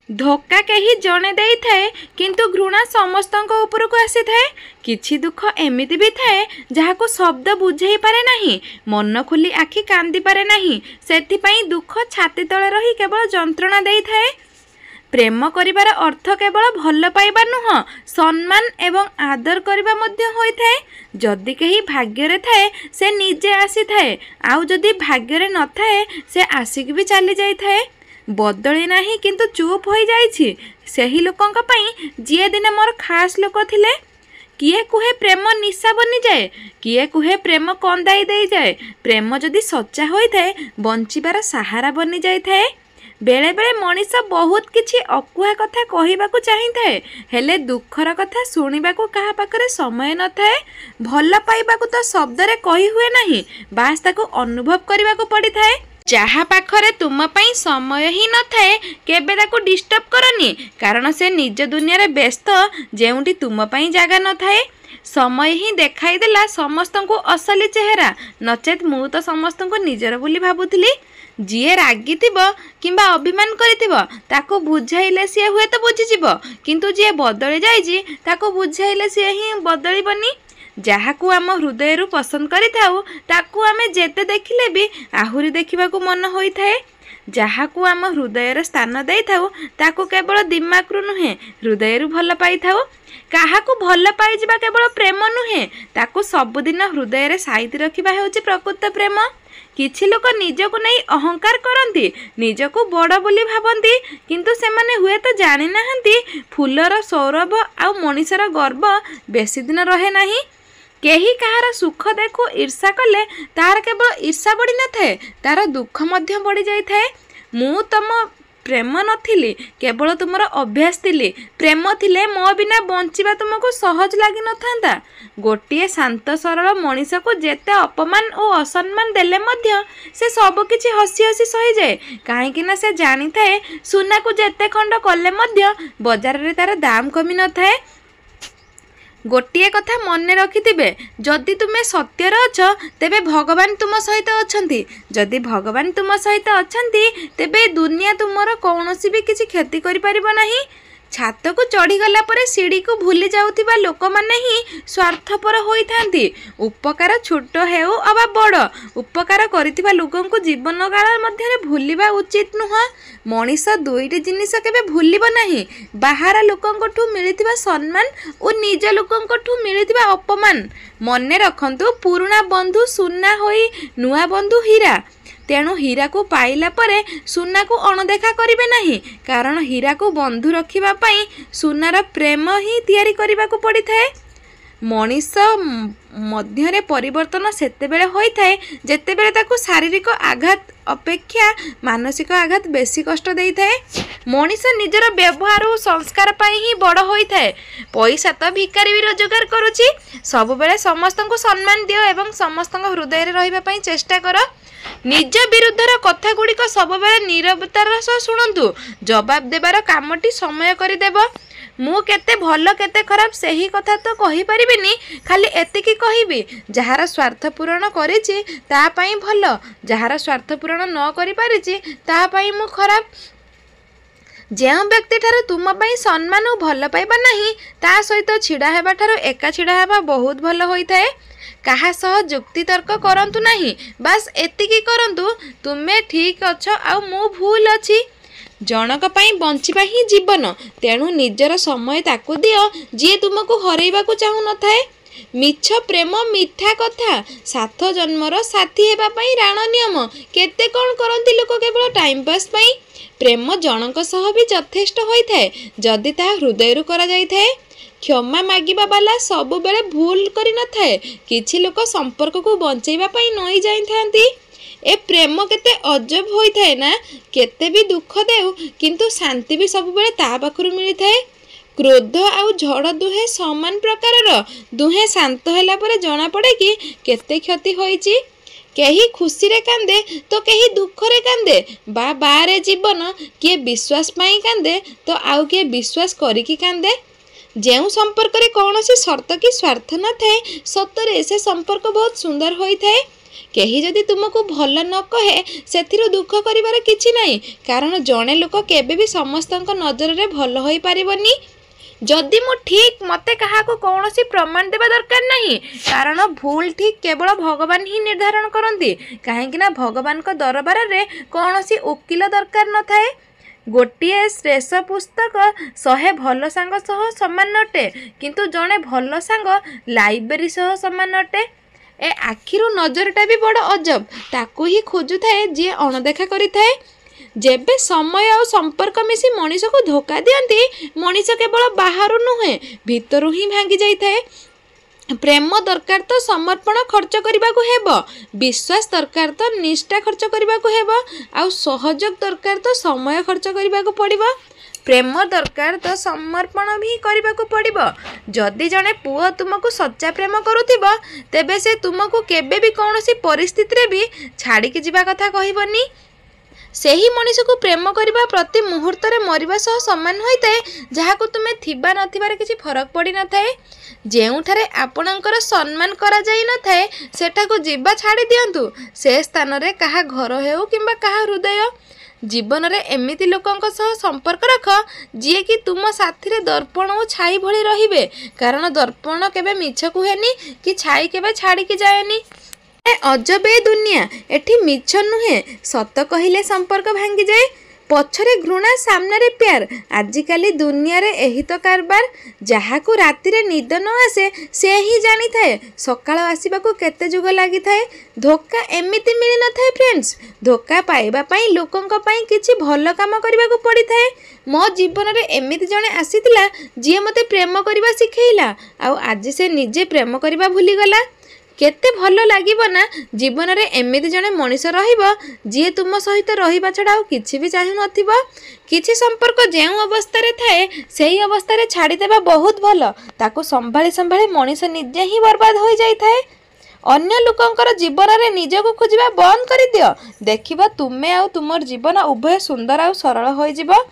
धोखा कहीं जड़े दे थाए किंतु घृणा समस्त उपरक आसी थाए। किछि दुख एमिति भी थाए जहाको शब्द बुझे पारे नहीं, मन खोली आखि कांदी पारे नहीं, सेथिपाई दुख छाती तले रही केवल जंत्रणा दे थाए। प्रेम करिबार अर्थ केवल भल पाइबा नुह, सम्मान एवं आदर करिबा मध्य होई थाए। जदि कहीं भाग्य रे थाए से निजे आसी थाए, आउ जदि भाग्य रे न थाए से आसिक भी चली जाई थाए। बदली नाही किंतु चुप हो जाइछि सही लोकंक पई जिए दिने मोर खास लोक थिले। किए कुहे प्रेम निशा बनी जाए, किए कुहे प्रेम कंदाई दे जाए। प्रेम जदि सच्चा होई थाए बंचिबार सहारा बनी जाई थाए। बेले बेले मनीष बहुत किछि अकुहा कथा कहिबाकू चाहि थाए, हेले दुखर कथा सुनिबाकू कहा पाखरे समय न थाए। भल पाइबाकू तो शब्द रे कहि हुए नाही, बास ताकू अनुभव करिबाकू पड़ी थाए। जहा पाखरे तुम पई समय ही न थाए केबे ताकू डिस्टर्ब करनी, कारण से निज दुनिया रे व्यस्त जेउंटी तुम पई जागा न थाए। समय ही देखाई देला समस्त को असली चेहरा, नचेत मु तो समस्त को निजर बोली भाबुथली। जीए रागी किंबा अभिमान करिथिबो ताको बुझाइले सी हुए तो बुझीजिबो, किंतु जीए बदली जाइछि ताको बुझाइले सी ही बदलिबनी। जहाकू आम हृदय पसंद करिथाउ ताकू आमे जेते देखिले भी आहुरी देखिबाकू मन होई थाए। जहाकू आम हृदय स्थान देइथाउ ताकू केवल दिमाग रु नुहे हृदय भल पाई थाउ। काहाकू भल पाई जिबा केवल प्रेम नुहे, ताकू सबुदिन हृदय रे साइति रखिबा हेउची प्रकृत प्रेम। किछि लोक निजको नहीं अहंकार करती, निजको बड़ बोली भाबती, किंतु सेमाने हुए तो जानि नाहंती फूलर सौरभ आ मनीषर गर्व बेसी दिन रहे नहीं। केही कहार सुख देखु ईर्षा कले तार केवल ईर्षा बढ़ी न थाए, तार दुख मध्य बढ़ी जाई थाए। मु तम प्रेम नथिली, केवल तुमर अभ्यास थिली। प्रेम थिले मो बिना बंचिबा तुमको सहज लागी न थांता। गोटिए शांत सरल मनीष को जेते अपमान और असम्मान देले मध्य से सब किछि हसी हसी सही जाए, काहेकि ना से जानी थाए सुना को जेते खंड कले मध्य बाजार रे तार दाम कमी न थाए। गोटिए कथा मन रखिथिबे, जदि तुमे सत्यर अछ तेबे भगवान तुम सहित अछंती। जदि भगवान तुम सहित अछंती तेबे दुनिया तुमर कौनसी भी किछि क्षति करि परिबो नाही। छात को चढ़ी गला परे सीढ़ी को भूली जाउथिबा लोक माने ही स्वार्थपर होई थांती। उपकार छोट हेउ अबा बड़, उपकार करिथिबा लोकन को जीवन काल मध्यरे भूलिबा उचित नुह। मनीष दुईटी जिनिस केबे भूलिबो नाही, बाहर लोकंकठू मिलिथिबा सम्मान और निज लोकंकठू मिलिथिबा अपमान। मने रखंतु पुराना बंधु सुना होई नुआ बंधु हीरा। तेणु हीरा को पाइला परे सुना को अणदेखा करिवे नाही, कारण हीरा को बंधु रखिबा पई सुनार प्रेम ही तैयारी करिबा को पड़ी थाए। मनीष मध्यरे परिवर्तन सेतेबेले होई थाए जेतेबेले ताकू शारीरिक आघात अपेक्षा मानसिक आघात बेसी कष्ट देई थाए। मनीष निजर व्यवहार और संस्कार पाई ही बड़ होई थाए। पैसा तो भिकारी भी रोजगार करुची, सब बेले समस्त को सम्मान दियो एवं समस्त हृदय रे रहिबा पई चेष्टा कर। निज विरुद्धर कथा गुड़िक सब बेले नीरवतार सह शुणु, जवाब देबार कामटी समय करदेव। मु केते भल केते खराब सही कथा तो कहि परिबिनी, खाली एतिकी कहिबी जहार स्वार्थ पूरण करिछि ता पई भल, जहार स्वार्थ पूरण न करि परिछि ता पई मु खराब। जेउ व्यक्ति ठारो तुम पई सम्मान और भल पाइबा नाही, ता सहित छिड़ा हेबा ठारो एका छिड़ा हेबा बहुत भल होई थाए। कहा सह जुक्ति तर्क करंतु नहीं, बास एतिकी करंतु तुमे ठीक अछ आ मु भूल अछि। जनक पई बंचिबा ही जीवन, तेणु निजर समय ताकू दियो जी तुमको हरैबा को चाहू न थाए। मिछ प्रेम मिठा कथा, सात जन्मर साथी हेबा पई राण नियम, केते कोन करंती लोक केवल टाइम पास पई। प्रेम जनक सह भी यथेष्ट होई थाए जदि ता हृदय रु करा जाई थाए। क्षमा मागिबा वाला सब बेले भूल करि न थाए, किछि लोक संपर्क को बंचैबा पई नई जाई थांती। ए प्रेम केते अजब होई थाए ना, केते भी दुख देउ किंतु शांति भी सब बेले ता पाखरु मिली थाए। क्रोध आउ झड़ दुहे समान प्रकारर, दुहे शांत होला परे जणा पड़े कि केते क्षति होईची। केही खुशी रे कांदे तो केही दुख रे कांदे, बा बारे जीवन किए विश्वास पाई कांदे तो आउ किए विश्वास करिकी कांदे। जेउ संपर्क रे कौनसी शर्त की स्वार्थ न थाए, सतरे से संपर्क बहुत सुंदर होई थाए। केही जदि तुमको भल न कहे सेथिरु दुख करिवार किछि नाही, कारण जणे लोक केबे भी समस्तक नजर रे भल होई पारिबनी। जदि मु ठीक मते काहाको कौनसी प्रमाण देवा दरकार नहीं, कारण भूल ठीक केवल भगवान ही निर्धारण करती। कहीं भगवान को दरबार रे कौनसी वकील दरकार न थाए। गोटे श्रेष्ठ पुस्तक 100 भल सांग सह समान अटे, किंतु जड़े भल सांग लाइब्रेरी सह समान अटे। ए आखिरु नजरटा भी बड़ अजब, ताकू ही खोजु थाए जी अणदेखा करि थाए। जेबे समय और संपर्क मिसी मनीष को धोखा दियंती, मनीष केवल बाहर नुहे भितरु ही भांगी जाई थाए। प्रेम दरकार तो समर्पण खर्च करने को हेबो, विश्वास दरकार तो निष्ठा खर्च करने को हेबो, आउ सहयोग दरकार तो समय खर्च करने को पड़िबो। प्रेम दरकार तो समर्पण भी करने को पड़िबो। जदि जने पुओ तुमको सच्चा प्रेम करुथिबो, तेबे से तुमको केबे भी कौनसी परिस्थिति रे भी छाड़ी के जीवा कथा कहिबनी। सेही मनीष को प्रेम करने प्रति मुहूर्त रे मरिबा सह समान होता है, जहाँ को तुम्हें थिबा नथिबार किसी फरक पड़ी न थाए। जेउठारे आपणकर सम्मान करा जाई न थाए, सेठाको जीवा छाड़ी दियंतु। से स्थान रे कहा घर हेउ किंबा कहा हृदय। जीवन रे एमिति लोकंक सह संपर्क रख जी कि तुम साथी रे दर्पण और छाई भली रहिबे, कारण दर्पण केबे मिछ कुहेनी कि छाई केबे छाड़ी की जाएनी। अजब ए दुनिया, एठी मिछ नुहे, सत कहिले संपर्क भांगी जाए। पछरे घृणा सामने प्यार। आजिकाली दुनिया रे एही तो कारबार। जहाँ को राति रे निद न आसे से ही जानी थाए सकाळ आसीबाकू केते जुग लागि थाए। धोखा एमिति मिली न थाए फ्रेंड्स। धोखा पाइबा पई लोकंक पई किछि भल काम करबाकू पड़ी थाए। मो जीवन रे एमिति जणे आसीतिला जी मते प्रेम करबा सिखैला, आ आज से निजे प्रेम करबा भूली गला। केते भल लागिबो ना जीवन रे एमिति जणे मनीष रहिबो जी तुम सहित रहिबा छडा आ किछि भी चाहि नथिबो। किछि संपर्क जेउ अवस्था रे थाए सेही अवस्था रे छाड़ी देबा बहुत भल। ताको संभाली संभाली मनीष निजे ही बर्बाद हो जाई थाए। अन्य लोकंकर जीवन रे निजको खोजिबा बंद करि दियो, देखिबा तुमे आ तुमर जीवन उभय सुंदर आ सरल होई जिवो।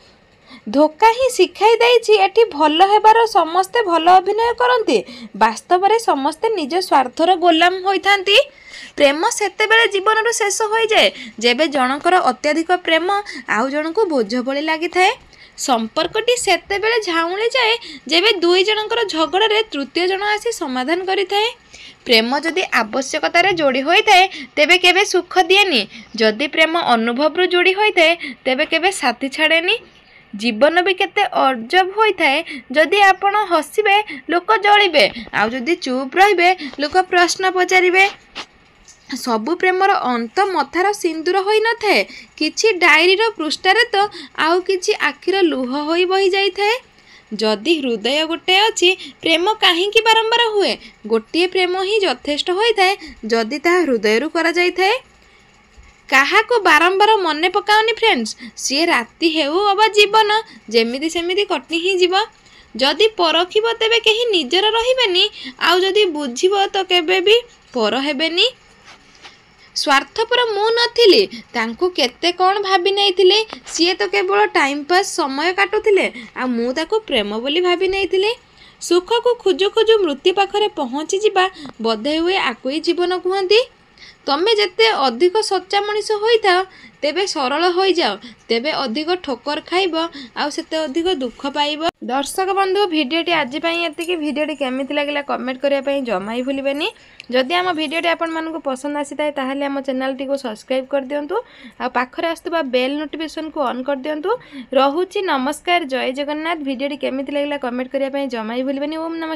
धोखा ही शिखाई देइछि एठी भल हेबार समस्ते भल अभिनय करती, वास्तव में समस्ते निज स्वार्थर गोलाम होइथांती। प्रेम सेते बेले जीवन शेष हो जाए जेबे जनकर अत्याधिक प्रेम आउ जनको बोझ भली लागि थाए। संपर्कटी सेते बेले झाउली जाए जेबे दुई जनकर झगड़ा रे तृतीय जन आसी समाधान करि थाए। प्रेम जदि आवश्यकता रे जोड़ी होई थाए तेबे केबे सुख दिएनी। जदि प्रेम अनुभव रो जोड़ी होई थाए तेबे केबे साथी छाड़ेनी। जीवन भी केते अजब होता है। जदि आपण हसिबे लोक जलिबे, आउ जदि चुप रहिबे लोक प्रश्न पचारिबे। सबु प्रेमर अंत मथार सिंदूर होई न थाए। किछि डायरी रो पृष्ठारे तो आउ किछि आखिर लुह होई बही जाई थाए। जदि हृदय गोटे अछि प्रेम काहींकि बारंबार हुए। गोटे प्रेम ही यथेष्ट होई थाए जदि ताहा हृदय रु करा जाई थाए। काहा को बारंबार मने पकाओनी फ्रेंड्स। सी राति हेउ अबा जीवन जेमिति सेमिति कटि ही जीव। जदि परखिब तेबे केही निजर रहिबेनी, आउ जदि बुझिब तो केबे भी पर हेबेनी। स्वार्थपर मु नथिली, तांको केते कोन भाबी नैथिले। सी तो केवल टाइम पास समय काटुथिले, आ मु ताको प्रेम बोली भाबी नैथिले। सुख को खोजु खोजु मृत्यु पाखरे पहुँची जिबा बधे हुए आकुई जीवन कहती। तमें जेते अधिक सच्चा मनीष होइथा तेबे सरल हो जाओ, तेबे अधिक ठोकर खाइब आउ सेते अधिक दुख पाइब। दर्शक बंधु भिडियोटी आज एतिकी। भिडियोटी केमिति लागला कमेंट करने जमा ही भूलिबेनी। जदि आम भिडियोटी आपण मानकु पसंद आसी थाए ताहले आम चैनल टी को सब्सक्राइब कर दियंतु, आ पाखरे आस्तबा बेल नोटिफिकेशन को ऑन कर दियंतु। रहुची नमस्कार, जय जगन्नाथ। भिडियोटी केमिति लागला कमेंट करने जमा ही भूलिबेनी। ओम नमस्कार।